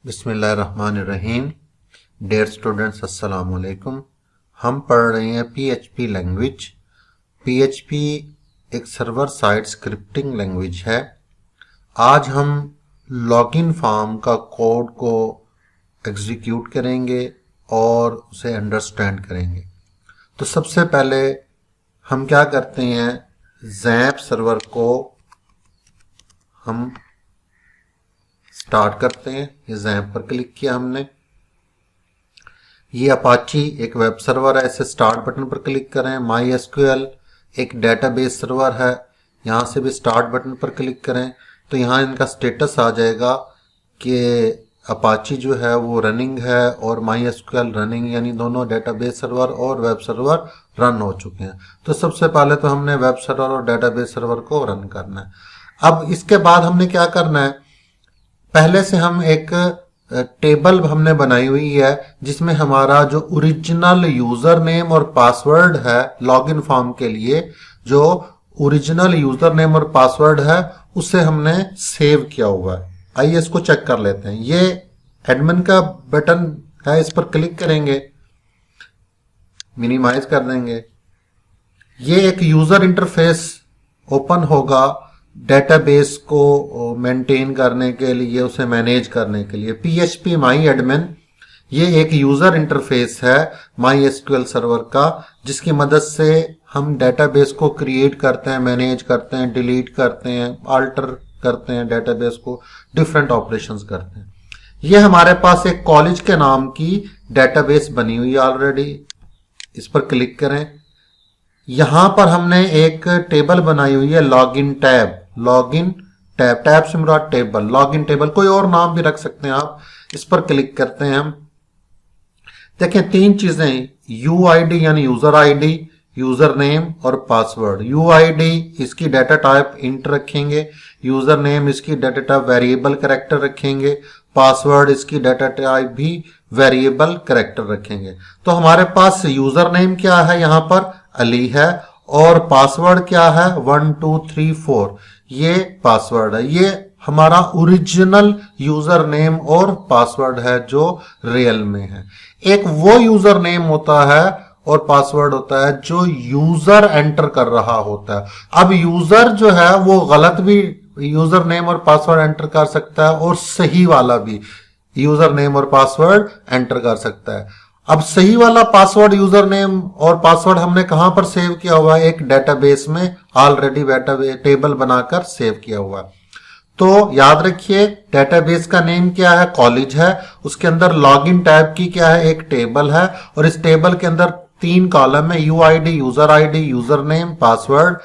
बिस्मिल्लाहिर्रहमानिर्रहीम। Dear students, अस्सलाम वालेकुम। हम पढ़ रहे हैं पीएचपी लैंग्वेज। पीएचपी एक सर्वर साइड स्क्रिप्टिंग लैंग्वेज है। आज हम लॉगिन फॉर्म का कोड को एग्जीक्यूट करेंगे और उसे अंडरस्टैंड करेंगे। तो सबसे पहले हम क्या करते हैं, ज़ैप सर्वर को हम स्टार्ट करते हैं। ये ज़ैप पर क्लिक किया हमने। ये अपाची एक वेब सर्वर है, इसे स्टार्ट बटन पर क्लिक करें। माई एसक्यूएल एक डेटाबेस सर्वर है, यहाँ से भी स्टार्ट बटन पर क्लिक करें तो यहाँ इनका स्टेटस आ जाएगा कि अपाची जो है वो रनिंग है और माई एसक्यूएल रनिंग, यानी दोनों डेटाबेस सर्वर और वेब सर्वर रन हो चुके हैं। तो सबसे पहले तो हमने वेब सर्वर और डेटाबेस सर्वर को रन करना है। अब इसके बाद हमने क्या करना है, पहले से हम एक टेबल हमने बनाई हुई है जिसमें हमारा जो ओरिजिनल यूजर नेम और पासवर्ड है लॉगिन फॉर्म के लिए, जो ओरिजिनल यूजर नेम और पासवर्ड है उसे हमने सेव किया हुआ है। आइए इसको चेक कर लेते हैं। ये एडमिन का बटन है, इस पर क्लिक करेंगे, मिनिमाइज कर देंगे। ये एक यूजर इंटरफेस ओपन होगा डेटाबेस को मेंटेन करने के लिए, उसे मैनेज करने के लिए। पीएचपी माई एडमिन ये एक यूजर इंटरफेस है माई एसक्यूएल सर्वर का, जिसकी मदद से हम डेटाबेस को क्रिएट करते हैं, मैनेज करते हैं, डिलीट करते हैं, अल्टर करते हैं, डेटाबेस को डिफरेंट ऑपरेशंस करते हैं। ये हमारे पास एक कॉलेज के नाम की डेटाबेस बनी हुई है ऑलरेडी। इस पर क्लिक करें। यहां पर हमने एक टेबल बनाई हुई है, login tab. Login tab, tab से मुराद टेबल, लॉगिन टेबल, कोई और नाम भी रख सकते हैं आप। इस पर क्लिक करते हैं हम। देखें तीन चीजें, यूआईडी यानी यूजर आईडी, यूजर नेम और पासवर्ड। यूआईडी इसकी डाटा टाइप इंट रखेंगे, यूजर नेम इसकी डाटा टाइप वेरिएबल कैरेक्टर रखेंगे, पासवर्ड इसकी डाटा टाइप भी वेरिएबल कैरेक्टर रखेंगे। तो हमारे पास यूजर नेम क्या है, यहां पर अली है, और पासवर्ड क्या है 1234, ये पासवर्ड है। ये हमारा ओरिजिनल यूजर नेम और पासवर्ड है जो रियल में है। एक वो यूजर नेम होता है और पासवर्ड होता है जो यूजर एंटर कर रहा होता है। अब यूजर जो है वो गलत भी यूजर नेम और पासवर्ड एंटर कर सकता है और सही वाला भी यूजर नेम और पासवर्ड एंटर कर सकता है। अब सही वाला पासवर्ड, यूजर नेम और पासवर्ड हमने कहां पर सेव किया हुआ है, एक डेटाबेस में ऑलरेडी टेबल बनाकर सेव किया हुआ है। तो याद रखिए डेटाबेस का नेम क्या है, कॉलेज है। उसके अंदर लॉगिन टैब की क्या है, एक टेबल है, और इस टेबल के अंदर तीन कॉलम है, UID, user ID, user name, password.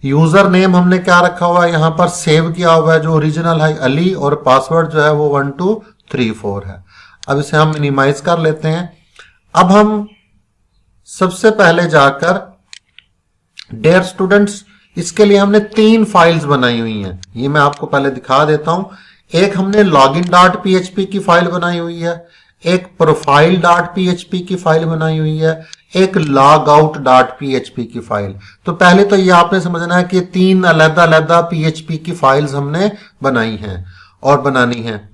User name हमने क्या रखा हुआ है, यहां पर सेव किया हुआ है जो ओरिजिनल है अली, और पासवर्ड जो है वो 1234 है। अब इसे हम मिनिमाइज कर लेते हैं। अब हम सबसे पहले जाकर, डियर स्टूडेंट्स, इसके लिए हमने तीन फाइल्स बनाई हुई हैं, ये मैं आपको पहले दिखा देता हूं। एक हमने login.php की फाइल बनाई हुई है, एक profile.php की फाइल बनाई हुई है, एक logout.php की फाइल। तो पहले तो ये आपने समझना है कि तीन अलग-अलग PHP की फाइल्स हमने बनाई हैं और बनानी है।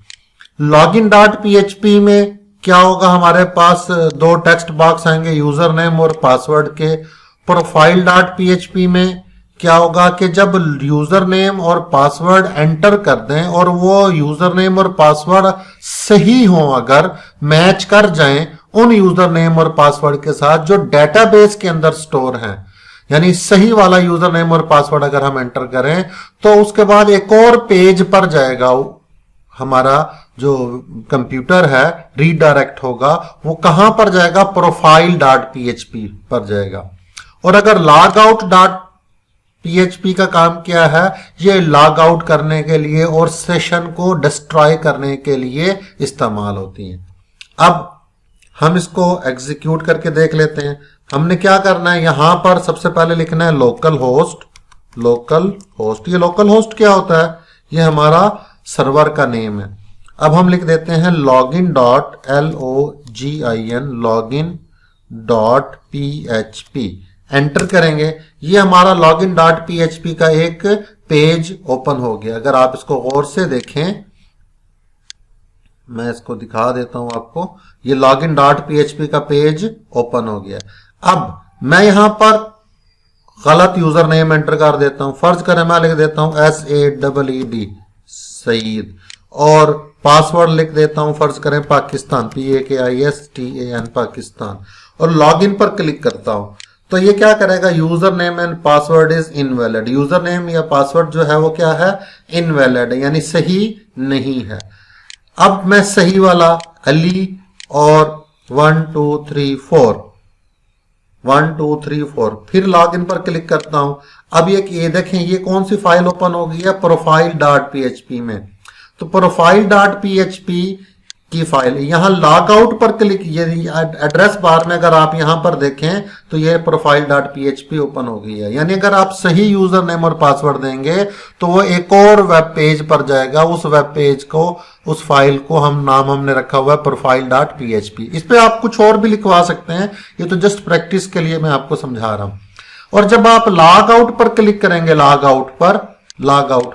login.php में क्या होगा, हमारे पास दो टेक्स्ट बॉक्स आएंगे यूजर नेम और पासवर्ड के। profile.php में क्या होगा कि जब यूजर नेम और पासवर्ड एंटर कर दें और वो यूजर नेम और पासवर्ड सही हो, अगर मैच कर जाएं उन यूजर नेम और पासवर्ड के साथ जो डेटाबेस के अंदर स्टोर हैं, यानी सही वाला यूजर नेम और पासवर्ड अगर हम एंटर करें तो उसके बाद एक और पेज पर जाएगा, हमारा जो कंप्यूटर है रीडायरेक्ट होगा, वो कहां पर जाएगा, profile.php पर जाएगा। और अगर logout.php का काम क्या है, ये लॉग आउट करने के लिए और सेशन को डिस्ट्रॉय करने के लिए इस्तेमाल होती है। अब हम इसको एग्जीक्यूट करके देख लेते हैं। हमने क्या करना है, यहां पर सबसे पहले लिखना है लोकल होस्ट। लोकल होस्ट, ये लोकल होस्ट क्या होता है, ये हमारा सर्वर का नेम है। अब हम लिख देते हैं login.php, एंटर करेंगे। ये हमारा login.php का एक पेज ओपन हो गया। अगर आप इसको गौर से देखें, मैं इसको दिखा देता हूं आपको। ये लॉगिन डॉट पीएचपी का पेज ओपन हो गया। अब मैं यहां पर गलत यूजर नेम एंटर कर देता हूं। फर्ज करें मैं लिख देता हूं SAED सईद, और पासवर्ड लिख देता हूं फर्ज करें पाकिस्तान, PAKISTAN पाकिस्तान, और लॉगिन पर क्लिक करता हूं। तो ये क्या करेगा, user name and password is invalid. User name या पासवर्ड जो है वो क्या है, इनवैलिड है, यानी सही नहीं है। अब मैं सही वाला अली और 1 2 3 4 फिर लॉगिन पर क्लिक करता हूं। अब ये देखें ये कौन सी फाइल ओपन हो गई है, प्रोफाइल डॉट पीएचपी में। तो प्रोफाइल डॉट पीएचपी की फाइल, यहां लॉग आउट पर क्लिक, ये एड्रेस बार में अगर आप यहां पर देखें तो ये प्रोफाइल डॉट पीएचपी ओपन हो गई है। यानी अगर आप सही यूजर नेम और पासवर्ड देंगे तो वो एक और वेब पेज पर जाएगा। उस वेब पेज को, उस फाइल को हमने रखा हुआ है प्रोफाइल डॉट पीएचपी। इस पे आप कुछ और भी लिखवा सकते हैं, ये तो जस्ट प्रैक्टिस के लिए मैं आपको समझा रहा हूं। और जब आप लॉग आउट पर क्लिक करेंगे, लॉग आउट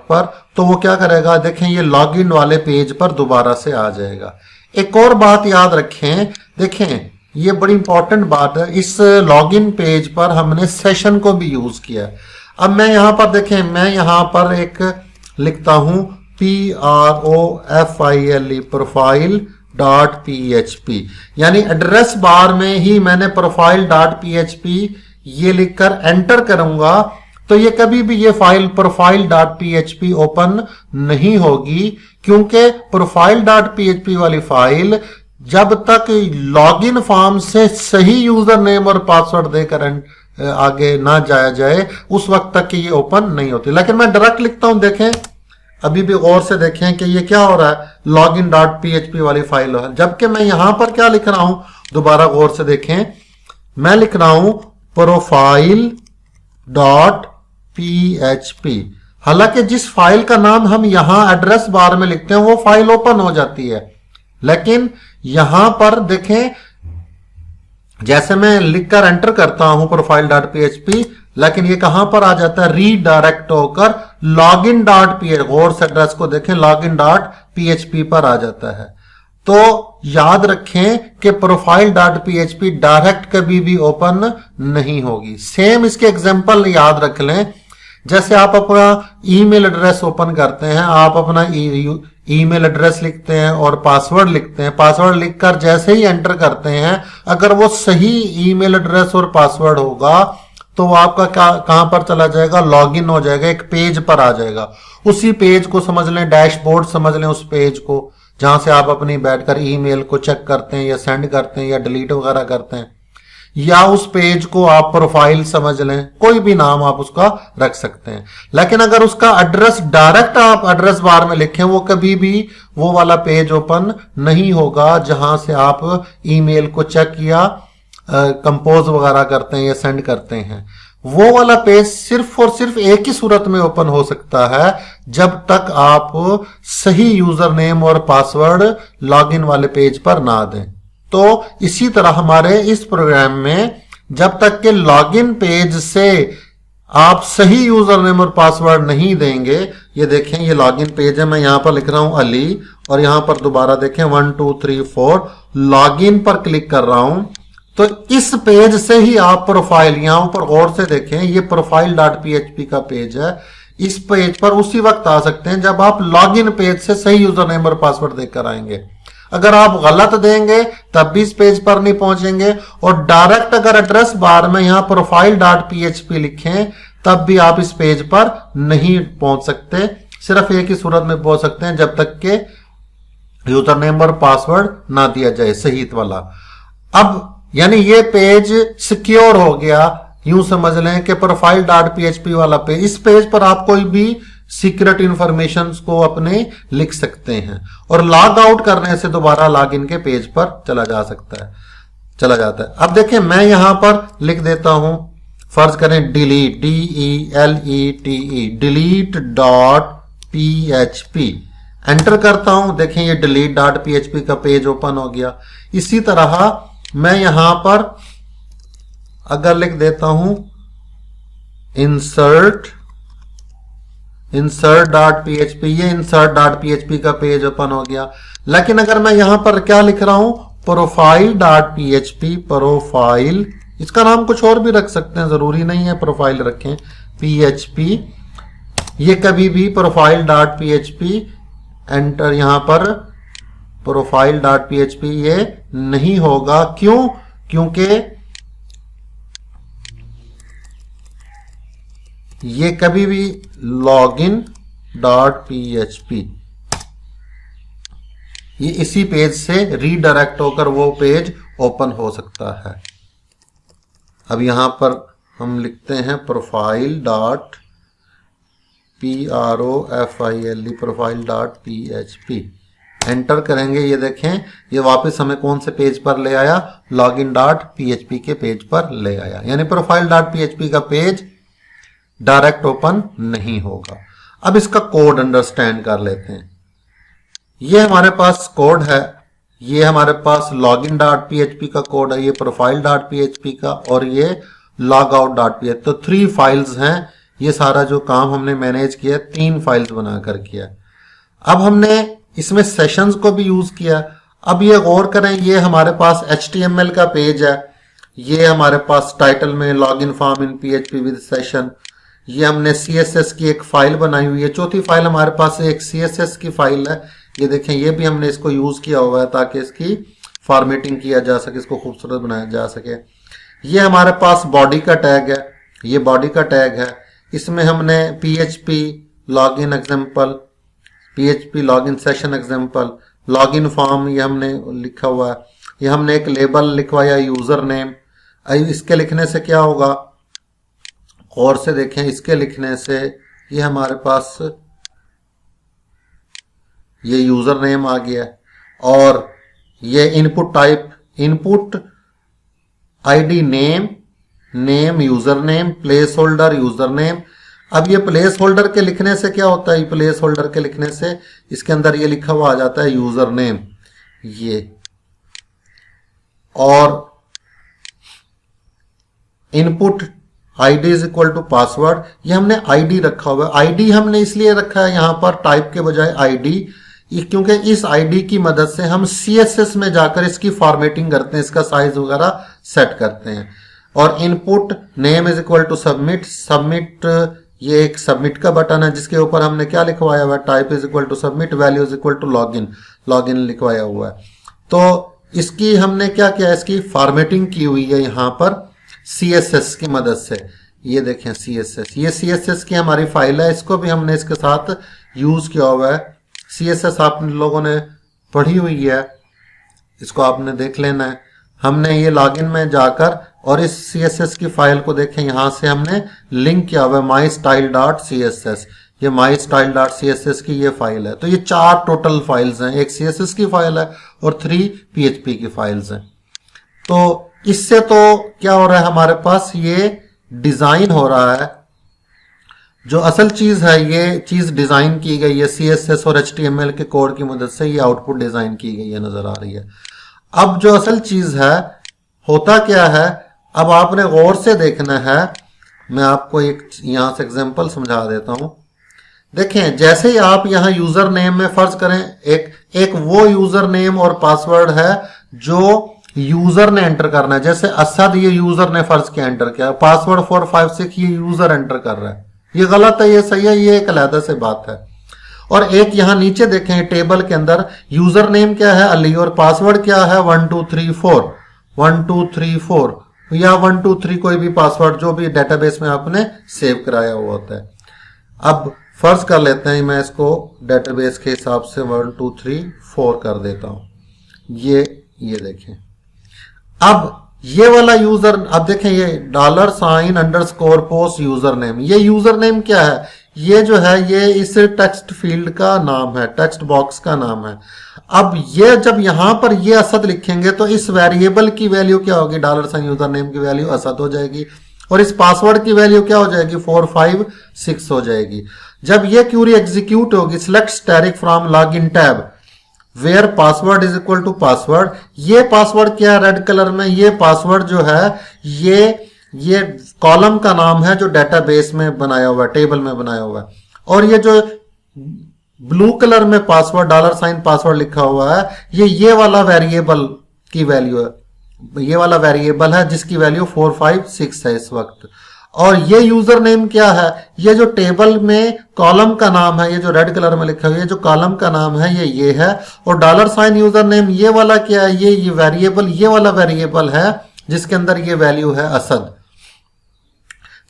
पर तो वो क्या करेगा, देखें ये लॉगिन वाले पेज पर दोबारा से आ जाएगा। एक और बात याद रखें, देखें ये बड़ी इंपॉर्टेंट बात है, इस लॉगिन पेज पर हमने सेशन को भी यूज किया। अब मैं यहां पर देखें, मैं यहां पर एक लिखता हूं PROFILE प्रोफाइल डॉट पीएचपी, यानी एड्रेस बार में ही मैंने प्रोफाइल डॉट पीएचपी ये लिखकर एंटर करूंगा तो ये कभी भी ये file profile dot PHP open नहीं होगी, क्योंकि प्रोफाइल डॉट पीएचपी वाली फाइल जब तक लॉगिन फॉर्म से सही यूजर नेम और पासवर्ड देकर आगे ना जाया जाए उस वक्त तक ये ओपन नहीं होती। लेकिन मैं डायरेक्ट लिखता हूं, देखें अभी भी गौर से देखें कि ये क्या हो रहा है, लॉगिन डॉट पीएचपी वाली फाइल है, जबकि मैं यहां पर क्या लिख रहा हूं, दोबारा गौर से देखें, मैं लिख रहा हूं प्रोफाइल डॉट पीएचपी। हालांकि जिस फाइल का नाम हम यहां एड्रेस बार में लिखते हैं वो फाइल ओपन हो जाती है, लेकिन यहां पर देखें जैसे मैं लिखकर एंटर करता हूं प्रोफाइल डॉट पीएचपी, लेकिन ये कहां पर आ जाता है, रीडायरेक्ट होकर लॉगिन डॉट पीएचपी, गौर से एड्रेस को देखें, लॉगिन डॉट पीएचपी पर आ जाता है। तो याद रखें कि प्रोफाइल डॉट पीएचपी डायरेक्ट कभी भी ओपन नहीं होगी। सेम इसके एग्जांपल याद रख लें, जैसे आप अपना ईमेल एड्रेस ओपन करते हैं, आप अपना ईमेल एड्रेस लिखते हैं और पासवर्ड लिखते हैं, पासवर्ड लिखकर जैसे ही एंटर करते हैं अगर वो सही ईमेल एड्रेस और पासवर्ड होगा तो वो आपका कहां पर चला जाएगा, लॉगिन हो जाएगा, एक पेज पर आ जाएगा। उसी पेज को समझ लें, डैशबोर्ड समझ लें उस पेज को, जहां से आप अपनी बैठकर ईमेल को चेक करते हैं या सेंड करते हैं या डिलीट वगैरह करते हैं, या उस पेज को आप प्रोफाइल समझ लें, कोई भी नाम आप उसका रख सकते हैं। लेकिन अगर उसका एड्रेस डायरेक्ट आप एड्रेस बार में लिखें वो कभी भी वो वाला पेज ओपन नहीं होगा जहां से आप ईमेल को चेक या कंपोज वगैरह करते हैं या सेंड करते हैं। वो वाला पेज सिर्फ और सिर्फ एक ही सूरत में ओपन हो सकता है जब तक आप सही यूजर नेम और पासवर्ड लॉगिन वाले पेज पर ना दें। तो इसी तरह हमारे इस प्रोग्राम में जब तक के लॉगिन पेज से आप सही यूजर नेम और पासवर्ड नहीं देंगे, ये देखें ये लॉगिन पेज है, मैं यहां पर लिख रहा हूं अली और यहां पर दोबारा देखें 1 2 3 4 लॉगिन पर क्लिक कर रहा हूं, तो इस पेज से ही आप प्रोफाइल, यहां पर गौर से देखें ये प्रोफाइल डॉट पीएचपी का पेज है, इस पेज पर उसी वक्त आ सकते हैं जब आप लॉगिन पेज से सही यूजर नेम और पासवर्ड देकर आएंगे। अगर आप गलत देंगे तब भी इस पेज पर नहीं पहुंचेंगे, और डायरेक्ट अगर एड्रेस बार में यहां प्रोफाइल डॉट पीएचपी लिखें तब भी आप इस पेज पर नहीं पहुंच सकते। सिर्फ एक ही सूरत में पहुंच सकते हैं जब तक के यूजर नेम और पासवर्ड ना दिया जाए सही वाला। अब यानी ये पेज सिक्योर हो गया, यूं समझ लें कि प्रोफाइल डॉट पीएचपी वाला पेज, इस पेज पर आप कोई भी सीक्रेट इंफॉर्मेशन को अपने लिख सकते हैं और लॉग आउट करने से दोबारा लॉगिन के पेज पर चला जाता है। अब देखें मैं यहां पर लिख देता हूं, फर्ज करें delete, DELETE delete dot PHP, enter करता हूं, देखें ये डिलीट डॉट पीएचपी का पेज ओपन हो गया। इसी तरह मैं यहां पर अगर लिख देता हूं इंसर्ट डॉट पीएचपी, ये इंसर्ट डॉट पीएचपी का पेज ओपन हो गया। लेकिन अगर मैं यहां पर क्या लिख रहा हूं, प्रोफाइल डॉट पीएचपी, प्रोफाइल, इसका नाम कुछ और भी रख सकते हैं, जरूरी नहीं है प्रोफाइल रखें, पीएचपी, ये कभी भी प्रोफाइल डॉट पीएचपी एंटर, यहां पर प्रोफाइल डॉट पीएचपी ये नहीं होगा। क्यों? क्योंकि ये कभी भी लॉगिन डॉट पीएचपी, ये इसी पेज से रीडायरेक्ट होकर वो पेज ओपन हो सकता है। अब यहां पर हम लिखते हैं profile dot PROFILE, profile dot PHP, enter करेंगे। ये देखें, ये वापस हमें कौन से पेज पर ले आया, लॉगिन डॉट PHP के पेज पर ले आया। यानी प्रोफाइल डॉट PHP का पेज डायरेक्ट ओपन नहीं होगा। अब इसका कोड अंडरस्टैंड कर लेते हैं। ये हमारे पास कोड है, ये हमारे पास लॉगिन डॉट PHP का कोड है, ये प्रोफाइल डॉट PHP का, और ये लॉग आउट डॉट PHP। तो 3 फाइल्स हैं। ये सारा जो काम हमने मैनेज किया 3 फाइल्स बनाकर किया। अब हमने इसमें सेशंस को भी यूज किया। अब ये गौर करें, ये हमारे पास HTML का पेज है, ये हमारे पास टाइटल में login form in PHP with session, ये हमने CSS की एक फाइल बनाई हुई है। चौथी फाइल हमारे पास एक CSS की फाइल है, ये देखें, ये भी हमने इसको यूज किया हुआ है ताकि इसकी फॉर्मेटिंग किया जा सके, इसको खूबसूरत बनाया जा सके। ये हमारे पास बॉडी का टैग है, ये बॉडी का टैग है, इसमें हमने PHP login example, PHP login session example, login form ये हमने लिखा हुआ है। ये हमने एक लेबल लिखवाया यूजर नेम। इसके लिखने से क्या होगा, और से देखें, इसके लिखने से ये हमारे पास ये यूजर नेम आ गया, और ये input type, input ID name, name user name, place holder user name. अब ये प्लेस होल्डर के लिखने से क्या होता है, प्लेस होल्डर के लिखने से इसके अंदर ये लिखा हुआ आ जाता है यूजर नेम, ये, और input ID is equal to password, ये हमने आईडी रखा हुआ है। आईडी हमने इसलिए रखा है यहां पर टाइप के बजाय आईडी, क्योंकि इस आईडी की मदद से हम CSS में जाकर इसकी फॉर्मेटिंग करते हैं, इसका साइज वगैरह सेट करते हैं। और input name is equal to submit, submit ये एक सबमिट का बटन है जिसके ऊपर हमने क्या लिखवाया हुआ है, type is equal to submit, value is equal to login, login लिखवाया हुआ है। तो इसकी हमने क्या किया, इसकी फॉर्मेटिंग की हुई है यहां पर CSS की मदद से। ये देखें CSS, ये CSS की हमारी फाइल है, इसको भी हमने इसके साथ यूज किया हुआ है। CSS आप लोगों ने पढ़ी हुई है, इसको आपने देख लेना है। हमने ये लॉगिन में जाकर और इस CSS की फाइल को देखें, यहां से हमने लिंक किया हुआ है mystyle.css, ये mystyle.css की ये फाइल है। तो ये 4 टोटल फाइल्स हैं, एक CSS की फाइल है और 3 PHP की फाइल्स हैं। तो इससे तो क्या हो रहा है, हमारे पास ये डिजाइन हो रहा है, जो असल चीज है ये चीज डिजाइन की गई है CSS और HTML के कोड की मदद से, ये आउटपुट डिजाइन की गई है, नजर आ रही है। अब जो असल चीज है, होता क्या है, अब आपने गौर से देखना है। मैं आपको एक यहां से एग्जांपल समझा देता हूं। देखें, जैसे ही आप यहां यूजर नेम में फर्ज करें, एक वो यूजर नेम और पासवर्ड है जो यूजर ने एंटर करना है। जैसे असद ये यूजर ने फर्ज किया एंटर किया, पासवर्ड 456 ये यूजर एंटर कर रहा है, ये गलत है, ये सही है, ये एक अलग से बात है। और एक यहां नीचे देखें टेबल के अंदर यूजर नेम क्या है, अली, और पासवर्ड क्या है 1234, 1234 या 123, कोई भी पासवर्ड जो भी डेटाबेस में आपने सेव कराया हुआ होता है। अब फर्ज कर लेते हैं, मैं इसको डेटाबेस के हिसाब से 1234 कर देता हूं। ये देखें, अब ये वाला यूजर, अब देखें ये $_ यूजर नेम, ये यूजर नेम क्या है, ये जो है ये इस टेक्स्ट फील्ड का नाम है, टेक्स्ट बॉक्स का नाम है। अब ये जब यहां पर ये असद लिखेंगे तो इस वेरिएबल की वैल्यू क्या होगी, $_ यूजर नेम की वैल्यू असद हो जाएगी, और इस पासवर्ड की वैल्यू क्या हो जाएगी, 456 हो जाएगी। जब ये क्यूरी एग्जीक्यूट होगी, select static from login tab where password is equal to password, ये पासवर्ड क्या है रेड कलर में, ये पासवर्ड जो है ये कॉलम का नाम है जो डेटाबेस में बनाया हुआ है, टेबल में बनाया हुआ है। और ये जो ब्लू कलर में पासवर्ड $, पासवर्ड लिखा हुआ है, ये वाला वेरिएबल की वैल्यू है, ये वाला वेरिएबल है जिसकी वैल्यू 456 है इस वक्त। और ये यूजर नेम क्या है, ये जो टेबल में कॉलम का नाम है, ये जो रेड कलर में लिखा हुआ है, ये जो कॉलम का नाम है ये है। और $, यूजर नेम ये वाला क्या है, ये वेरिएबल, ये वाला वेरिएबल है जिसके अंदर ये वैल्यू है असद।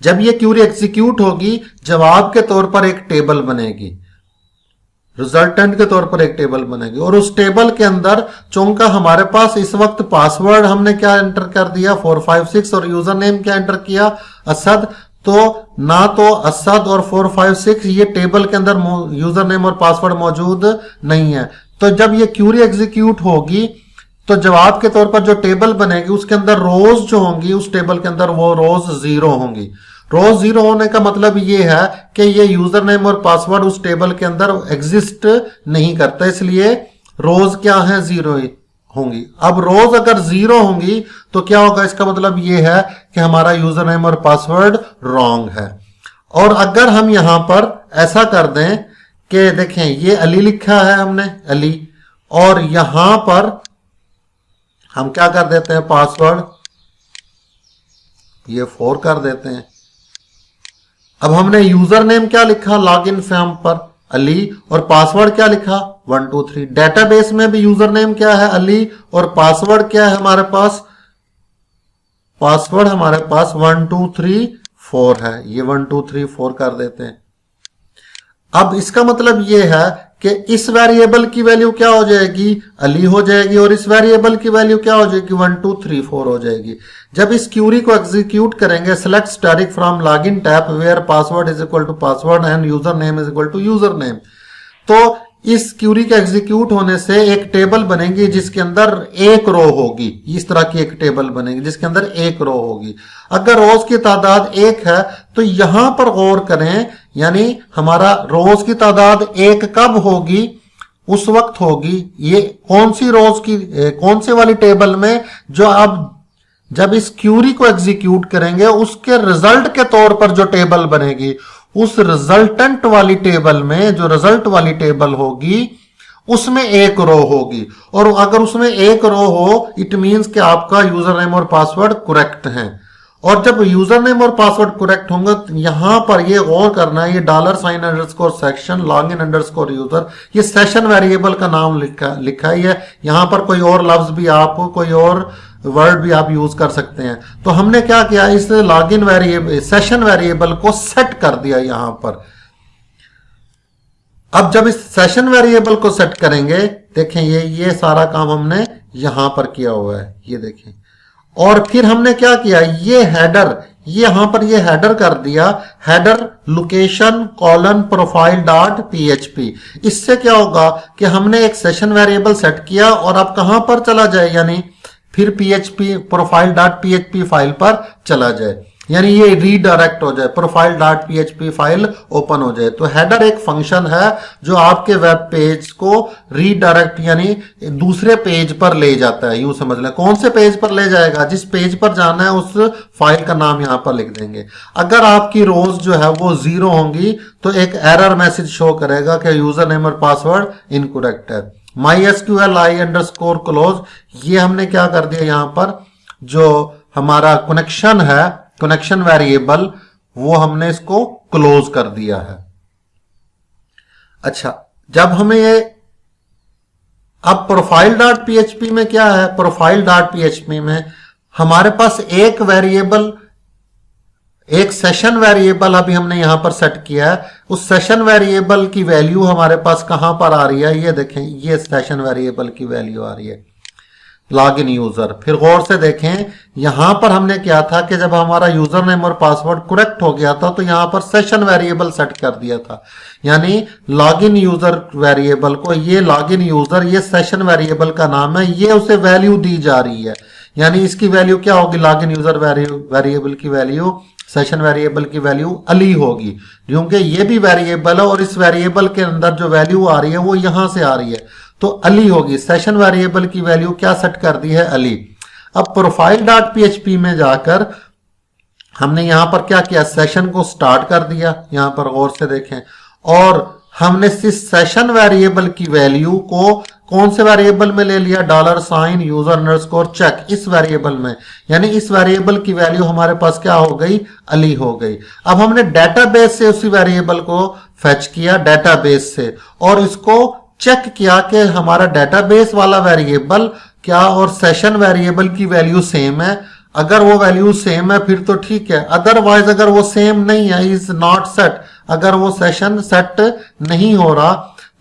जब ये क्यूरी एग्जीक्यूट होगी, जवाब के तौर पर एक टेबल बनेगी, रिजल्टेंट के तौर पर एक टेबल बनेगी, और उस टेबल के अंदर चूंकि हमारे पास इस वक्त पासवर्ड हमने क्या एंटर कर दिया 456 और यूजर नेम क्या एंटर किया असद, तो ना तो असद और 456 ये टेबल के अंदर यूजर नेम और पासवर्ड मौजूद नहीं है। तो जब ये क्यूरी एग्जीक्यूट होगी तो जवाब के तौर पर जो टेबल बनेगी उसके अंदर रोज जो होंगी उस टेबल के अंदर वो रोज 0 होंगी। रोज 0 होने का मतलब ये है कि ये यूजर नेम और पासवर्ड उस टेबल के अंदर एग्जिस्ट नहीं करता, इसलिए रोज क्या है 0 होंगी। अब रोज अगर 0 होंगी तो क्या होगा, इसका मतलब ये है कि हमारा यूजर नेम और पासवर्ड रॉन्ग है। और अगर हम यहां पर ऐसा कर दें कि देखें ये अली लिखा है हमने अली, और यहां पर हम क्या कर देते हैं पासवर्ड ये 4 कर देते हैं। अब हमने यूजर नेम क्या लिखा लॉगिन फॉर्म पर अली, और पासवर्ड क्या लिखा 1 2 3। डेटाबेस में भी यूजर नेम क्या है अली और पासवर्ड क्या है हमारे पास, पासवर्ड हमारे पास 1 2 3 4 है, ये 1 2 3 4 कर देते हैं। अब इसका मतलब ये है कि इस वेरिएबल की वैल्यू क्या हो जाएगी अली हो जाएगी, और इस वेरिएबल की वैल्यू क्या हो जाएगी 1 2 3 4 हो जाएगी। जब इस क्यूरी को एग्जीक्यूट करेंगे select static from login tab where password is equal to password and user name is equal to user name, तो इस क्यूरी के एग्जीक्यूट होने से एक टेबल बनेगी जिसके अंदर एक रो होगी, इस तरह की एक टेबल बनेगी जिसके अंदर एक रो होगी। अगर रोज की तादाद 1 है तो यहां पर गौर करें, यानी हमारा रोज की तादाद 1 कब होगी, उस वक्त होगी ये कौन सी रोज की कौन से वाली टेबल में, जो अब जब इस क्यूरी को एग्जीक्यूट करेंगे उसके रिजल्ट के तौर पर जो टेबल बनेगी उस रिजल्टेंट वाली टेबल में, जो रिजल्ट वाली टेबल होगी उसमें एक रो होगी। और अगर उसमें एक रो हो इट मींस कि आपका यूजर नेम और पासवर्ड करेक्ट है। और जब यूजर नेम और पासवर्ड करेक्ट होंगे तो यहां पर ये गौर करना है, ये $_सेक्शन लॉगिन अंडरस्कोर यूजर, ये सेशन वेरिएबल का नाम लिखा है, यहां पर कोई और लफ्ज भी आप कोई और वर्ड भी आप यूज कर सकते हैं। तो हमने क्या किया, इस लॉगिन वेरिएबल सेशन वेरिएबल को सेट कर दिया यहां पर। अब जब इस सेशन वेरिएबल को सेट करेंगे, देखें ये सारा काम हमने यहां पर किया हुआ है, ये देखें। और फिर हमने क्या किया, ये हेडर, ये यहां पर ये हेडर कर दिया, header location colon profile dot php। इससे क्या होगा कि हमने एक सेशन वेरिएबल सेट किया और अब कहां पर चला जाए, यानी फिर php profile dot php file पर चला जाए, यानी ये रीडायरेक्ट हो जाए, profile dot php file open हो जाए। तो हेडर एक फंक्शन है जो आपके वेब पेज को रीडायरेक्ट यानी दूसरे पेज पर ले जाता है, यूं समझ लें। कौन से पेज पर ले जाएगा, जिस पेज पर जाना है उस फाइल का नाम यहां पर लिख देंगे। अगर आपकी रोज जो है वो 0 होंगी तो एक एरर मैसेज शो करेगा कि यूजर नेम और पासवर्ड इनकरेक्ट है। MySQL i_close ये हमने क्या कर दिया, यहां पर जो हमारा कनेक्शन है, कनेक्शन वेरिएबल, वो हमने इसको क्लोज कर दिया है। अच्छा, जब हमें ये अब प्रोफाइल डॉट php में क्या है, प्रोफाइल डॉट php में हमारे पास एक वेरिएबल, एक सेशन वेरिएबल अभी हमने यहां पर सेट किया है। उस सेशन वेरिएबल की वैल्यू हमारे पास कहां पर आ रही है, ये देखें, ये सेशन वेरिएबल की वैल्यू आ रही है लॉगिन यूजर। फिर गौर से देखें, यहां पर हमने क्या था कि जब हमारा यूजर नेम और पासवर्ड करेक्ट हो गया था तो यहां पर सेशन वेरिएबल सेट कर दिया था, यानी लॉगिन यूजर वेरिएबल को, ये लॉगिन यूजर ये सेशन वेरिएबल का नाम है, ये उसे वैल्यू दी जा रही है, यानी इसकी वैल्यू क्या होगी, लॉगिन यूजर वेरिएबल की वैल्यू, सेशन वेरिएबल की वैल्यू अली होगी, क्योंकि ये भी वेरिएबल है और इस वेरिएबल के अंदर जो वैल्यू आ रही है वो यहां से आ रही है, तो अली होगी। सेशन वेरिएबल की वैल्यू क्या सेट कर दी है, अली। अब प्रोफाइल डॉट php में जाकर हमने यहां पर क्या किया, सेशन को स्टार्ट कर दिया, यहां पर गौर से देखें, और हमने इस सेशन वेरिएबल की वैल्यू को कौन से वेरिएबल में ले लिया, $, यूजर अंडरस्कोर चेक, इस वेरिएबल में, यानी इस वेरिएबल की वैल्यू हमारे पास क्या हो गई, अली हो गई। अब हमने डेटाबेस से उसी वेरिएबल को फेच किया डेटाबेस से और इसको चेक किया कि हमारा डेटाबेस वाला वेरिएबल क्या और सेशन वेरिएबल की वैल्यू सेम है। अगर वो वैल्यू सेम है फिर तो ठीक है, अदरवाइज अगर वो सेम नहीं है, इज नॉट सेट, अगर वो सेशन सेट नहीं हो रहा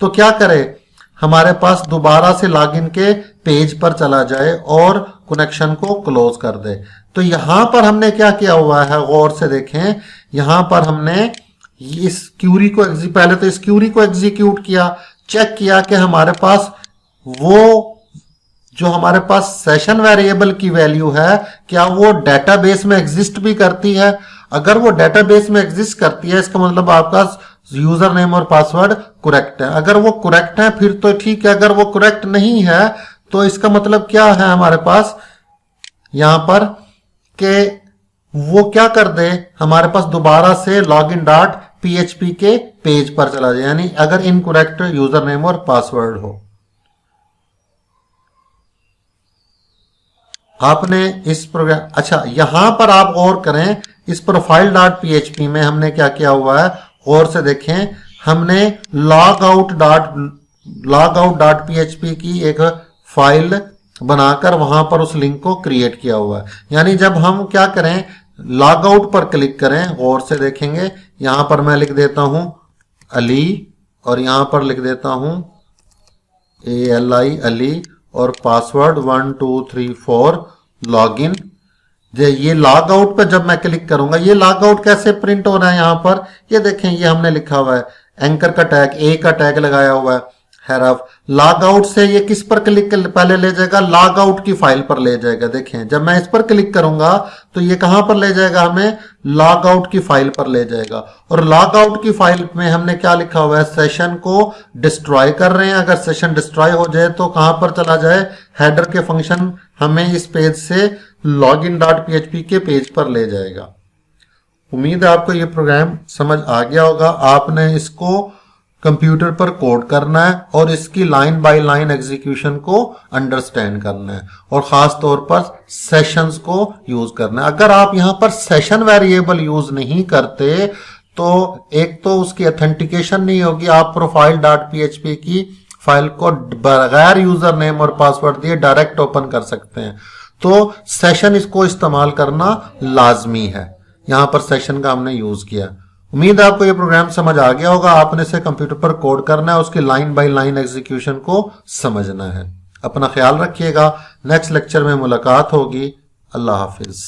तो क्या करे, हमारे पास दोबारा से लॉगिन के पेज पर चला जाए और कनेक्शन को क्लोज कर दे। तो यहां पर हमने क्या किया हुआ है, गौर से देखें, यहां पर हमने इस क्यूरी को पहले तो इस क्यूरी को एग्जीक्यूट किया, चेक किया कि हमारे पास वो जो हमारे पास सेशन वेरिएबल की वैल्यू है क्या वो डेटाबेस में एग्जिस्ट भी करती है। अगर वो डेटाबेस में एग्जिस्ट करती है इसका मतलब आपका यूजर नेम और पासवर्ड करेक्ट है। अगर वो करेक्ट है फिर तो ठीक है, अगर वो करेक्ट नहीं है तो इसका मतलब क्या है हमारे पास यहां पर कि वो क्या कर दे, हमारे पास दोबारा से login.php के पेज पर चला जाए, यानी अगर इनकरेक्ट यूजर नेम और पासवर्ड हो। आपने इस प्रोग्राम, अच्छा यहां पर आप गौर करें, इस प्रोफाइल.php में हमने क्या किया हुआ है, गौर से देखें, हमने logout.php की एक फाइल बनाकर वहां पर उस लिंक को क्रिएट किया हुआ है। यानी जब हम क्या करें, लॉग आउट पर क्लिक करें, गौर से देखेंगे, यहां पर मैं लिख देता हूं अली और यहां पर लिख देता हूं ALI अली और पासवर्ड 1234 लॉगिन। ये लॉग आउट पर जब मैं क्लिक करूंगा, ये लॉग आउट कैसे प्रिंट हो रहा है, यहां पर ये देखें, ये हमने लिखा हुआ है एंकर का टैग, ए का टैग लगाया हुआ है, हैरफ। लॉग आउट से ये किस पर क्लिक पहले ले जाएगा, लॉग आउट की फाइल पर ले जाएगा। देखें जब मैं इस पर क्लिक करूंगा तो ये कहां पर ले जाएगा, हमें लॉग आउट की फाइल पर ले जाएगा। और लॉग आउट की फाइल में हमने क्या लिखा हुआ है, सेशन को डिस्ट्रॉय कर रहे हैं। अगर सेशन डिस्ट्रॉय हो जाए तो कहां पर चला जाए, हेडर के फंक्शन हमें इस पेज से login.php के पेज पर ले जाएगा। उम्मीद है आपको ये प्रोग्राम समझ आ गया होगा। आपने इसको कंप्यूटर पर कोड करना है और इसकी लाइन बाय लाइन एग्जीक्यूशन को अंडरस्टैंड करना है और खास तौर पर सेशंस को यूज करना है। अगर आप यहां पर सेशन वेरिएबल यूज नहीं करते तो एक तो उसकी ऑथेंटिकेशन नहीं होगी, आप प्रोफाइल.php की फाइल को बगैर यूजर नेम और पासवर्ड दिए डायरेक्ट ओपन कर सकते हैं। तो सेशन इसको इस्तेमाल करना लाजमी है। यहां पर सेशन का हमने यूज किया। उम्मीद है आपको ये प्रोग्राम समझ आ गया होगा। आपने इसे कंप्यूटर पर कोड करना है, उसकी लाइन बाय लाइन एग्जीक्यूशन को समझना है। अपना ख्याल रखिएगा। नेक्स्ट लेक्चर में मुलाकात होगी। अल्लाह हाफिज।